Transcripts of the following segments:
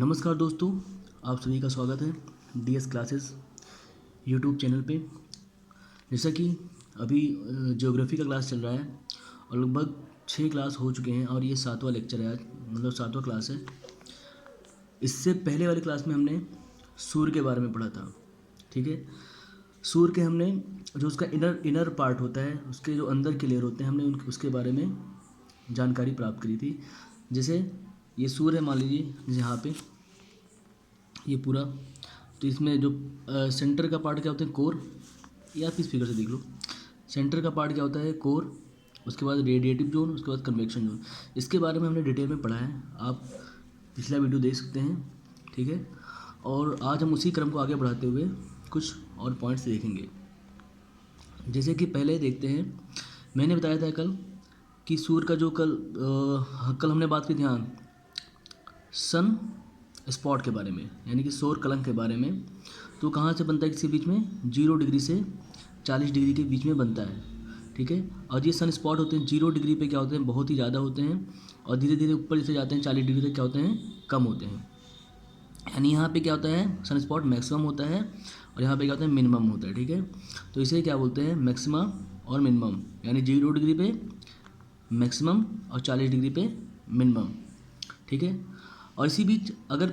नमस्कार दोस्तों, आप सभी का स्वागत है डीएस क्लासेस यूट्यूब चैनल पे। जैसा कि अभी ज्योग्राफी का क्लास चल रहा है और लगभग 6 क्लास हो चुके हैं और ये 7वां लेक्चर है आज, मतलब 7वां क्लास है। इससे पहले वाली क्लास में हमने सूर्य के बारे में पढ़ा था, ठीक है। सूर्य के हमने जो उसका इनर पार्ट होता है, उसके जो अंदर के लेयर होते हैं, हमने उसके बारे में जानकारी प्राप्त करी थी। जैसे ये सूर्य है, मान लीजिए यहाँ पे ये पूरा, तो इसमें जो सेंटर का पार्ट क्या होता है, कोर। या आप इस फिगर से देख लो, सेंटर का पार्ट क्या होता है, कोर। उसके बाद रेडिएटिव जोन, उसके बाद कन्वेक्शन जोन। इसके बारे में हमने डिटेल में पढ़ा है, आप पिछला वीडियो देख सकते हैं, ठीक है। और आज हम उसी क्रम को आगे बढ़ाते हुए कुछ और पॉइंट्स देखेंगे। जैसे कि पहले देखते हैं, मैंने बताया था कल कि सूर्य का जो कल हमने बात की थी, हाँ, सन स्पॉट के बारे में, यानी कि सौर कलंक के बारे में। तो कहाँ से बनता है, किसी बीच में 0 डिग्री से 40 डिग्री के बीच में बनता है, ठीक है। और ये सन स्पॉट होते हैं 0 डिग्री पे क्या होते हैं, बहुत ही ज़्यादा होते हैं, और धीरे धीरे ऊपर जैसे जाते हैं 40 डिग्री तक क्या होते हैं, कम होते हैं। यानी यहाँ पे क्या होता है, सन स्पॉट मैक्सिमम होता है और यहाँ पे क्या होता है, मिनिमम होता है, ठीक है। तो इसे क्या बोलते हैं, मैक्सिमा और मिनिमम। यानी 0 डिग्री पे मैक्सिमम और 40 डिग्री पे मिनिमम, ठीक है। और इसी बीच अगर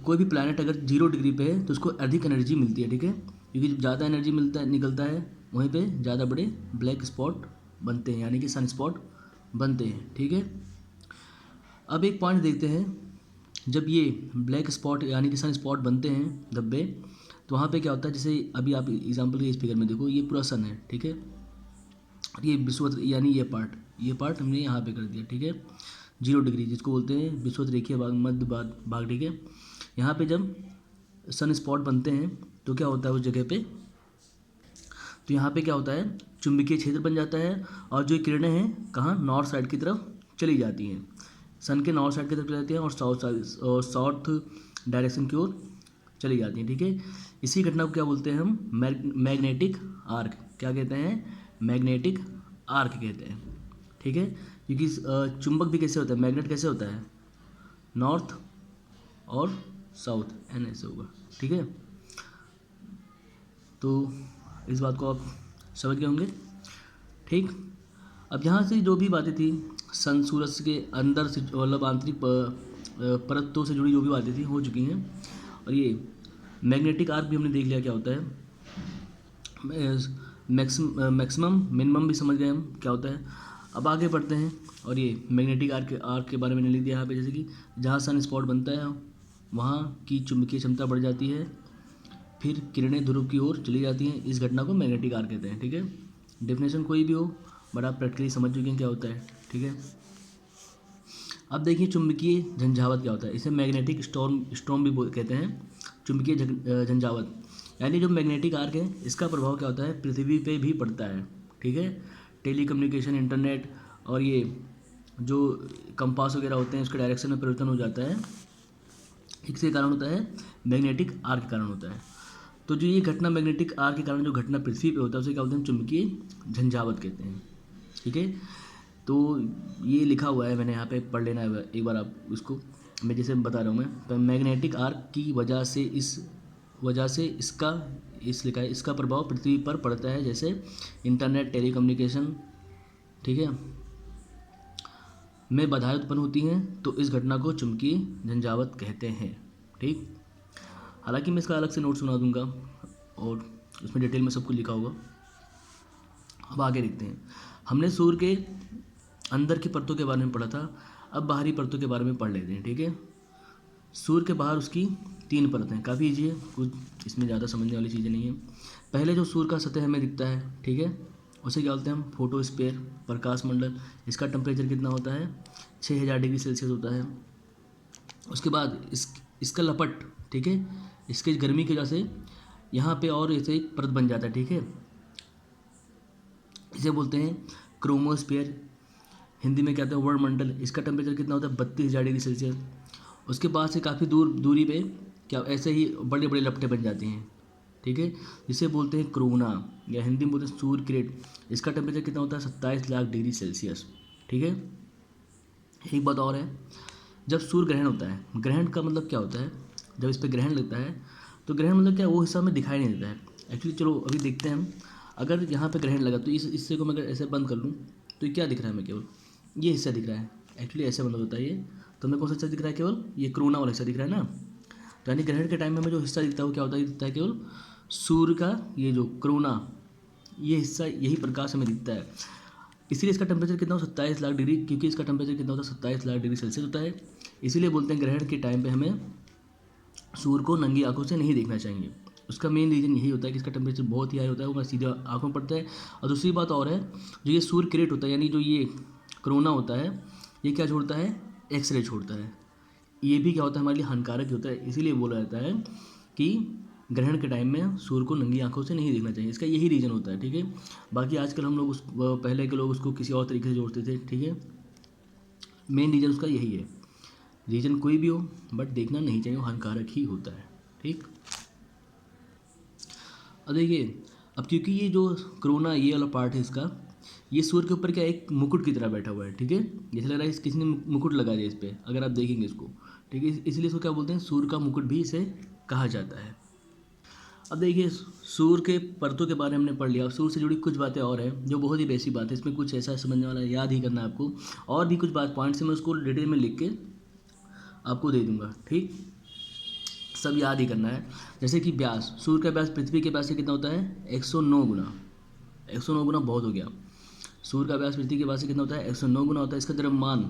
कोई भी प्लैनेट अगर 0 डिग्री पे है तो उसको अधिक एनर्जी मिलती है, ठीक है। क्योंकि जब ज़्यादा एनर्जी निकलता है वहीं पे ज़्यादा बड़े ब्लैक स्पॉट बनते हैं, यानी कि सन स्पॉट बनते हैं, ठीक है। अब एक पॉइंट देखते हैं, जब ये ब्लैक स्पॉट यानी कि सन स्पॉट बनते हैं धब्बे, तो वहाँ पे क्या होता है, जैसे अभी आप एग्जांपल के इस फिगर में देखो, ये पूरा सन है, ठीक है। ये विषुवत यानी ये पार्ट हमने यहाँ पे कर दिया, ठीक है। 0 डिग्री जिसको बोलते हैं विषुवत रेखीय भाग, मध्य भाग, ठीक है। यहाँ पे जब सन स्पॉट बनते हैं तो क्या होता है उस जगह पे, तो यहाँ पे क्या होता है, चुंबकीय क्षेत्र बन जाता है और जो किरणें हैं कहाँ, नॉर्थ साइड की तरफ चली जाती हैं, सन के नॉर्थ साइड की तरफ चली जाती हैं और साउथ डायरेक्शन की ओर चली जाती हैं, ठीक है। इसी घटना को क्या बोलते हैं हम, मैग्नेटिक आर्क। क्या कहते हैं, मैग्नेटिक आर्क कहते हैं, ठीक है। क्योंकि चुंबक भी कैसे होता है, मैग्नेट कैसे होता है, नॉर्थ और साउथ, एन ऐसे होगा, ठीक है। तो इस बात को आप समझ गए होंगे, ठीक। अब यहाँ से जो भी बातें थी, सन सूरज के अंदर से मतलब आंतरिक परतों से जुड़ी जो भी बातें थी हो चुकी हैं। और ये मैग्नेटिक आर्क भी हमने देख लिया क्या होता है, मैक्सिमम मिनिमम भी समझ गए हम क्या होता है। अब आगे बढ़ते हैं और ये मैग्नेटिक आर्क के बारे में लिख दिया यहाँ पे, जैसे कि जहाँ सन स्पॉट बनता है वहाँ की चुंबकीय क्षमता बढ़ जाती है, फिर किरणें ध्रुव की ओर चली जाती हैं। इस घटना को मैग्नेटिक आर्क कहते हैं, ठीक है। डेफिनेशन कोई भी हो, बट आप प्रैक्टिकली समझ चुके हैं क्या होता है, ठीक है। अब देखिए चुंबकीय झंझावत क्या होता है, इसे मैग्नेटिक स्टॉर्म भी कहते हैं, चुंबकीय झंझावत। यानी जो मैग्नेटिक आर्क है इसका प्रभाव क्या होता है, पृथ्वी पे भी पड़ता है, ठीक है। टेलीकम्युनिकेशन, इंटरनेट और ये जो कंपास वगैरह होते हैं उसके डायरेक्शन में परिवर्तन हो जाता है, इसके कारण होता है, मैग्नेटिक आर्क के कारण होता है। तो जो ये घटना मैग्नेटिक आर्क के कारण जो घटना पृथ्वी पे होता है उसे क्या बोलते हैं, चुंबकीय झंझावत कहते हैं, ठीक है। तो ये लिखा हुआ है, मैंने यहाँ पे पढ़ लेना है एक बार आप उसको, मैं जैसे बता रहा हूँ मैं, तो मैग्नेटिक आर्क की वजह से इस लिखा है, इसका प्रभाव पृथ्वी पर पड़ता है, जैसे इंटरनेट, टेलीकम्युनिकेशन, ठीक है, में बाधाएं उत्पन्न होती हैं, तो इस घटना को चुंबकीय झंझावत कहते हैं, ठीक। हालांकि मैं इसका अलग से नोट सुना दूंगा और उसमें डिटेल में सब कुछ लिखा होगा। अब आगे देखते हैं, हमने सूर्य के अंदर की परतों के बारे में पढ़ा था, अब बाहरी परतों के बारे में पढ़ लेते हैं, ठीक है। सूर्य के बाहर उसकी 3 परतें हैं, काफ़ी ईजी है, कुछ इसमें ज़्यादा समझने वाली चीज़ें नहीं है। पहले जो सूर्य का सतह हमें दिखता है, ठीक है, उसे क्या बोलते हैं हम, फोटोस्फीयर, प्रकाश मंडल। इसका टेम्परेचर कितना होता है, 6000 डिग्री सेल्सियस होता है। उसके बाद इसका लपट, ठीक है, इसके गर्मी की वजह से यहाँ पे और ऐसे एक परत बन जाता है, ठीक है। इसे बोलते हैं क्रोमोस्फीयर, हिंदी में क्या होता है, वर्णमंडल। इसका टेम्परेचर कितना होता है, 32,000 डिग्री सेल्सियस। उसके बाद से काफ़ी दूरी पे क्या ऐसे ही बड़े बड़े लपटें बन जाती हैं, ठीक है, जिसे बोलते हैं क्रोना, या हिंदी में बोलते हैं सूर्य किरण। इसका टेम्परेचर कितना होता है, 27 लाख डिग्री सेल्सियस, ठीक है। एक बात और है, जब सूर्य ग्रहण होता है, ग्रहण का मतलब क्या होता है, जब इस पर ग्रहण लगता है तो ग्रहण मतलब क्या, वो हिस्सा हमें दिखाई नहीं देता है एक्चुअली। चलो अभी देखते हैं हम, अगर यहाँ पे ग्रहण लगा तो इस हिस्से को मैं अगर ऐसे बंद कर लूँ तो ये क्या दिख रहा है हमें, केवल ये हिस्सा दिख रहा है एक्चुअली, ऐसे मतलब होता है ये। तो हमें कौन सा हिस्सा दिख रहा है, केवल ये कोरोना वाला हिस्सा दिख रहा है ना। तो यानी ग्रहण के टाइम में हमें जो हिस्सा दिखता है वो क्या होता है, दिखता है केवल सूर्य का ये जो कोरोना, ये हिस्सा, यही प्रकाश हमें दिखता है। इसीलिए इसका टेम्परेचर कितना हो, 27 लाख डिग्री, क्योंकि इसका टेम्परेचर कितना होता है, 27 लाख डिग्री सेल्सियस होता है। इसीलिए बोलते हैं ग्रहण के टाइम पे हमें सूर्य को नंगी आंखों से नहीं देखना चाहिए। उसका मेन रीज़न यही होता है कि इसका टेम्परेचर बहुत ही हाई होता है, वो सीधा आंखों में पड़ता है। और दूसरी बात और है, जो ये सूर्य किरण होता है, यानी जो ये कोरोना होता है, ये क्या छोड़ता है, एक्सरे छोड़ता है। ये भी क्या होता है, हमारे लिए हानिकारक ही होता है। इसीलिए बोला जाता है कि ग्रहण के टाइम में सूर्य को नंगी आंखों से नहीं देखना चाहिए, इसका यही रीज़न होता है, ठीक है। बाकी आजकल हम लोग पहले के लोग उसको किसी और तरीके से जोड़ते थे, ठीक है। मेन रीज़न उसका यही है, रीज़न कोई भी हो बट देखना नहीं चाहिए, वो हानिकारक ही होता है, ठीक। अब देखिए, अब क्योंकि ये जो कोरोना ये वाला पार्ट है इसका, ये सूर्य के ऊपर क्या एक मुकुट की तरह बैठा हुआ है, ठीक है। जैसे लग रहा है किसी ने मुकुट लगा दिया इस पर, अगर आप देखेंगे इसको, ठीक है। इसलिए इसको क्या बोलते हैं, सूर्य का मुकुट भी इसे कहा जाता है। अब देखिए, सूर्य के परतों के बारे में हमने पढ़ लिया। सूर्य से जुड़ी कुछ बातें और हैं जो बहुत ही बेसिक बात है, इसमें कुछ ऐसा समझने वाला याद ही करना है आपको। और भी कुछ बात पॉइंट्स है, मैं उसको डिटेल में लिख के आपको दे दूंगा, ठीक। सब याद ही करना है। जैसे कि व्यास, सूर्य का व्यास पृथ्वी के व्यास से कितना होता है, 109 गुना। 109 गुना बहुत हो गया। सूर्य का व्यास पृथ्वी के व्यास से कितना होता है, 109 गुना होता है। इसका द्रव्यमान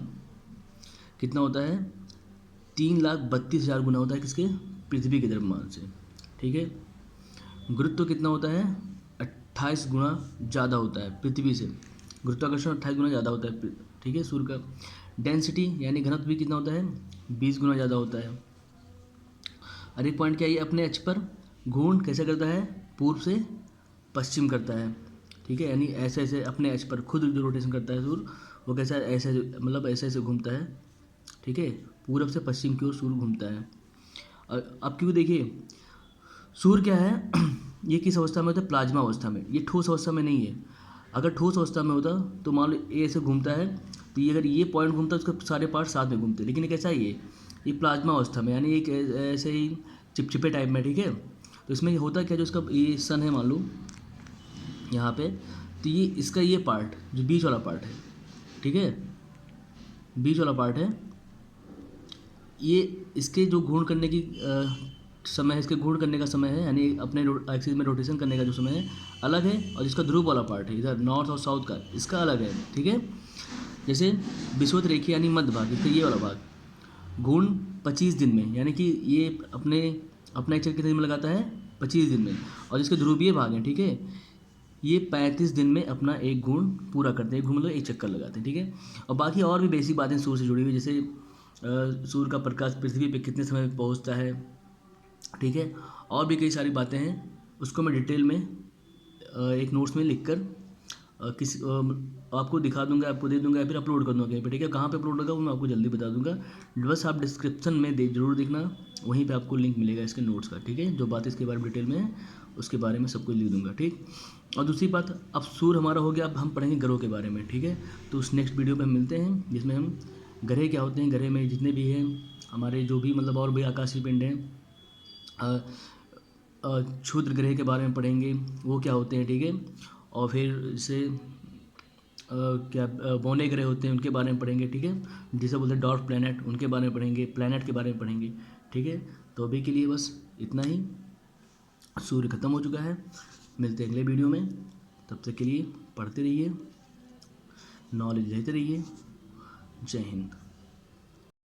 कितना होता है, 3,32,000 गुना होता है किसके, पृथ्वी के द्रव्यमान से, ठीक है। गुरुत्व कितना होता है, 28 गुना ज़्यादा होता है पृथ्वी से। गुरुत्वाकर्षण 28 गुना ज़्यादा होता है, ठीक है, सूर्य का। डेंसिटी यानी घनत्व भी कितना होता है, 20 गुना ज़्यादा होता है। और एक पॉइंट क्या, ये अपने अक्ष पर घूर्ण कैसे करता है, पूर्व से पश्चिम करता है, ठीक है। यानी ऐसे ऐसे अपने अक्ष पर खुद जो रोटेशन करता है सूर्य, वो कैसा ऐसे मतलब ऐसे ऐसे घूमता है, ठीक है। पूरब से पश्चिम की ओर सूर्य घूमता है। और अब क्यों देखिए, सूर्य क्या है ये किस अवस्था में होता है, प्लाज्मा अवस्था में, ये ठोस अवस्था में नहीं है। अगर ठोस अवस्था में होता तो मान लो ये ऐसे घूमता है, तो ये अगर ये पॉइंट घूमता है उसके सारे पार्ट साथ में घूमते, लेकिन ये कैसा है, ये प्लाज्मा अवस्था में, यानी एक ऐसे ही चिपचिपे टाइप में, ठीक है। तो इसमें होता क्या, जो इसका ये सन है मान लो यहाँ पे, तो ये इसका ये पार्ट जो बीच वाला पार्ट है, ठीक है, बीच वाला पार्ट है, ये इसके जो घूर्ण करने की समय है, इसके घूर्ण करने का समय है, यानी अपने एक्सिस में रोटेशन करने का जो समय है अलग है। और जिसका ध्रुव वाला पार्ट है इधर नॉर्थ और साउथ का, इसका अलग है, ठीक है। जैसे विषुवत रेखा यानी मध्य भाग, इसका ये वाला भाग घूर्ण 25 दिन में, यानी कि ये अपना एक चक्कर कितने दिन में लगाता है, 25 दिन में। और जिसके ध्रुवीय भाग हैं, ठीक है, ये 35 दिन में अपना एक घूर्ण पूरा करते हैं, घूर्ण मतलब एक चक्कर लगाते हैं, ठीक है। और बाकी और भी बेसिक बातें सूर्य से जुड़ी हुई, जैसे सूर्य का प्रकाश पृथ्वी पे कितने समय में पहुंचता है, ठीक है। और भी कई सारी बातें हैं, उसको मैं डिटेल में एक नोट्स में लिख कर आपको दिखा दूंगा, आपको दे दूंगा, या फिर अपलोड कर दूंगा कहीं पे, ठीक है। कहाँ पे अपलोड होगा वो मैं आपको जल्दी बता दूंगा। बस आप डिस्क्रिप्शन में जरूर देखना, वहीं पे आपको लिंक मिलेगा इसके नोट्स का, ठीक है। जो बात इसके बारे में डिटेल में है उसके बारे में सब कुछ लिख दूंगा, ठीक। और दूसरी बात, अब सूर्य हमारा हो गया, अब हम पढ़ेंगे ग्रहों के बारे में, ठीक है। तो उस नेक्स्ट वीडियो पर मिलते हैं, जिसमें हम ग्रह क्या होते हैं, ग्रह में जितने भी हैं हमारे जो भी मतलब और भी आकाशीय पिंड हैं, क्षुद्र ग्रह के बारे में पढ़ेंगे, वो क्या होते हैं, ठीक है। और फिर जैसे क्या बौने ग्रह होते हैं उनके बारे में पढ़ेंगे, ठीक है। जिसे बोलते हैं डॉर्फ प्लैनेट, उनके बारे में पढ़ेंगे, प्लैनेट के बारे में पढ़ेंगे, ठीक है। तो अभी के लिए बस इतना ही, सूर्य ख़त्म हो चुका है। मिलते हैं अगले वीडियो में, तब तक के लिए पढ़ते रहिए, नॉलेज लेते रहिए। जय हिंद।